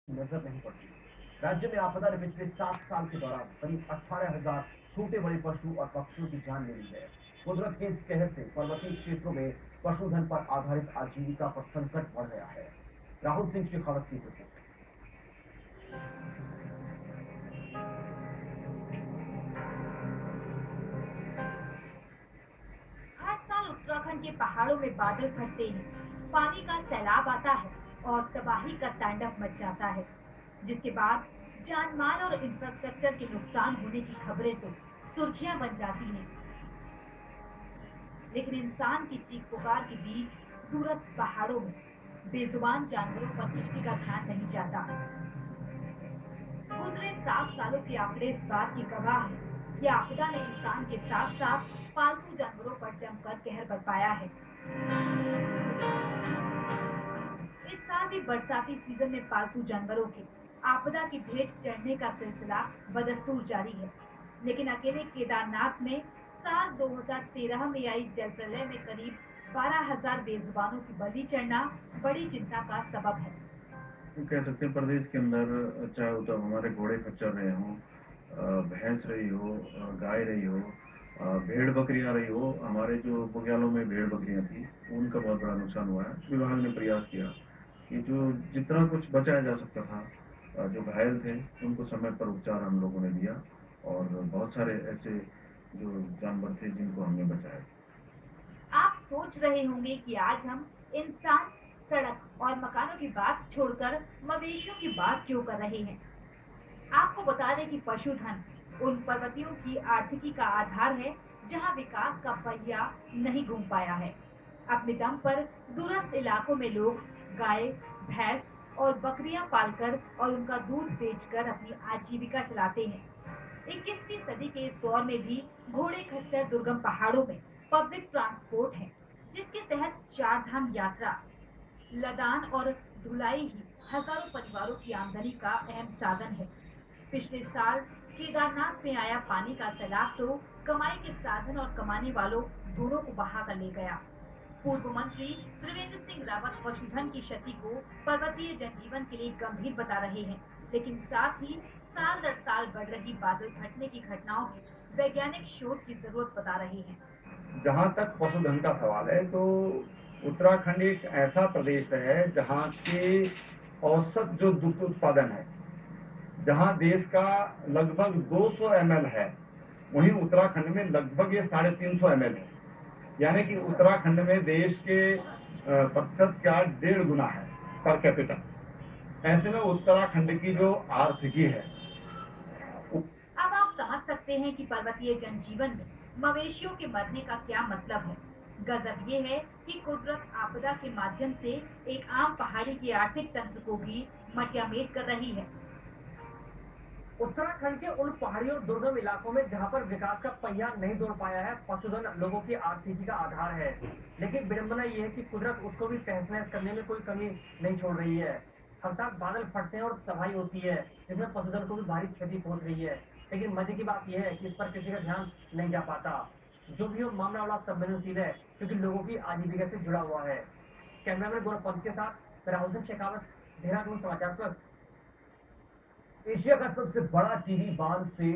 नजर नहीं पड़ती। राज्य में आपदा ने पिछले 7 साल के दौरान करीब 18,000 छोटे बड़े पशु और पक्षियों की जान ले ली है। कुदरत के इस कहर से पर्वतीय क्षेत्रों में पशुधन पर आधारित आजीविका पर संकट बढ़ गया है। राहुल सिंह शेखावत की रिपोर्ट। हर साल उत्तराखंड के पहाड़ों में बादल फटते ही पानी का सैलाब आता है और तबाही का तांडव मच जाता है, जिसके बाद जान माल और इंफ्रास्ट्रक्चर के नुकसान होने की खबरें तो सुर्खियां बन जाती हैं। लेकिन इंसान की चीख पुकार के बीच दूरस्थ पहाड़ों में बेजुबान जानवरों पर किसी का ध्यान नहीं जाता। गुजरे 7 सालों के आंकड़े इस बात की गवाह है कि आपदा ने इंसान के साथ साथ पालतू जानवरों पर जमकर कहर बरपाया है। इस साल भी बरसाती सीजन में पालतू जानवरों के आपदा की भेंट चढ़ने का सिलसिला बदस्तूर जारी है। लेकिन अकेले केदारनाथ में साल 2013 में आई जल प्रलय में करीब 12,000 बेजुबानों की बलि चढ़ना बड़ी चिंता का सबब है। कह सकते हैं प्रदेश के अंदर चाहे वो तो हमारे घोड़े खच्चर रहे हों, भैंस रही हो, गाय रही हो, भेड़ बकरियां रही हो, हमारे जो बुग्यालों में भेड़ बकरियां थी उनका बहुत बड़ा नुकसान हुआ है। विभाग ने प्रयास किया कि जो जितना कुछ बचाया जा सकता था, जो घायल थे उनको समय पर उपचार हम लोगों ने दिया और बहुत सारे ऐसे जो जानवर थे जिनको हमने बचाया। आप सोच रहे होंगे कि आज हम इंसान, सड़क और मकानों की बात छोड़कर मवेशियों की बात क्यों कर रहे हैं। आपको बता दें कि पशुधन उन पर्वतियों की आर्थिकी का आधार है जहां विकास का पहिया नहीं घूम पाया है। अपने दम पर दूरस्थ इलाकों में लोग गाय, भैंस और बकरियां पालकर और उनका दूध बेचकर अपनी आजीविका चलाते हैं। 21वीं सदी के इस दौर में भी घोड़े खच्चर दुर्गम पहाड़ों में पब्लिक ट्रांसपोर्ट है, जिसके तहत चार धाम यात्रा, लदान और ढुलाई ही हजारों परिवारों की आमदनी का अहम साधन है। पिछले साल केदारनाथ में आया पानी का सैलाब तो कमाई के साधन और कमाने वालों दोनों को बहा कर ले गया। पूर्व मंत्री त्रिवेंद्र सिंह रावत पशुधन की क्षति को पर्वतीय जनजीवन के लिए गंभीर बता रहे हैं, लेकिन साथ ही साल दर साल बढ़ रही बादल फटने की घटनाओं की वैज्ञानिक शोध की जरूरत बता रहे हैं। जहाँ तक पशुधन का सवाल है तो उत्तराखंड एक ऐसा प्रदेश है जहाँ के औसत जो दुग्ध उत्पादन है, जहाँ देश का लगभग 200 ml है, वहीं उत्तराखंड में लगभग ये 350 ml है। यानी कि उत्तराखंड में देश के प्रतिशत का 1.5 गुना है पर कैपिटल। ऐसे में उत्तराखंड की जो आर्थिकी है। अब आप समझ सकते हैं कि पर्वतीय जनजीवन में मवेशियों के मरने का क्या मतलब है। गजब ये है कि कुदरत आपदा के माध्यम से एक आम पहाड़ी के आर्थिक तंत्र को भी मटियामेट कर रही है। उत्तराखंड के उन पहाड़ी और दुर्गम इलाकों में जहां पर विकास का पहिया नहीं दौड़ पाया है, पशुधन लोगों की आर्थिकी का आधार है। लेकिन विडंबना यह है कि कुदरत उसको भी तहस नहस करने में कोई कमी नहीं छोड़ रही है। हर साल बादल फटते हैं और तबाही होती है, जिसमें पशुधन को भी भारी क्षति पहुंच रही है। लेकिन मजे की बात यह है कि इस पर किसी का ध्यान नहीं जा पाता। जो भी हो, मामला बड़ा संवेदनशील है क्योंकि लोगों की आजीविका से जुड़ा हुआ है। कैमरामैन गौरव पंत के साथ राहुल सिंह शेखावत, देहरादून समाचार प्लस। एशिया का सबसे बड़ा टीवी बांध से